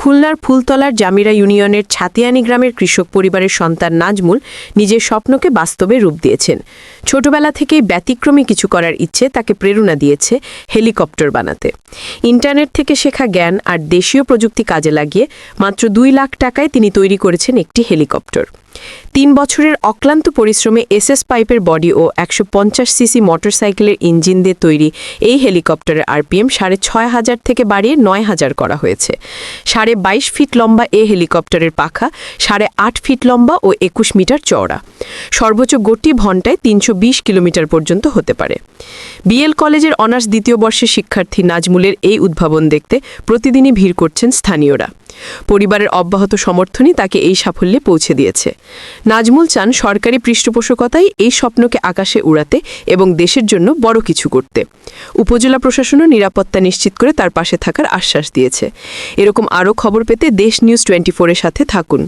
খুলনার ফুলতলার জামিরা ইউনিয়নের ছাতিয়ানি গ্রামের কৃষক পরিবারের সন্তান নাজমুল নিজের স্বপ্নকে বাস্তবে রূপ দিয়েছেন। ছোটবেলা থেকেই ব্যতিক্রমী কিছু করার ইচ্ছে তাকে প্রেরণা দিয়েছে হেলিকপ্টার বানাতে। ইন্টারনেট থেকে শেখা জ্ঞান আর দেশীয় প্রযুক্তি কাজে লাগিয়ে মাত্র 2 লাখ টাকায় তিনি তৈরি করেছেন একটি হেলিকপ্টার। 3 বছরের অক্লান্ত পরিশ্রমে এসএস পাইপের বডি ও 150 সিসি মোটরসাইকেলের ইঞ্জিন দিয়ে তৈরি এই হেলিকপ্টারের আরপিএম 6,500 থেকে বাড়িয়ে 9,000 করা হয়েছে। 22.5 ফিট লম্বা এই হেলিকপ্টারের পাখা 8.5 ফিট লম্বা ও 21 মিটার চওড়া। সর্বোচ্চ গতি ঘণ্টায় 320 কিলোমিটার পর্যন্ত হতে পারে। বিএল কলেজের অনার্স দ্বিতীয় বর্ষের শিক্ষার্থী নাজমুলের এই উদ্ভাবন দেখতে প্রতিদিনই ভিড় করছেন স্থানীয়রা। পরিবারের অব্যাহত সমর্থনই তাকে এই সাফল্যে পৌঁছে দিয়েছে। নাজমুল চান সরকারি পৃষ্ঠপোষকতায় এই স্বপ্নকে আকাশে উড়াতে এবং দেশের জন্য বড় কিছু করতে। উপজেলা প্রশাসনও নিরাপত্তা নিশ্চিত করে তার পাশে থাকার আশ্বাস দিয়েছে। এরকম আরও খবর পেতে দেশ নিউজ 24 এর সাথে থাকুন।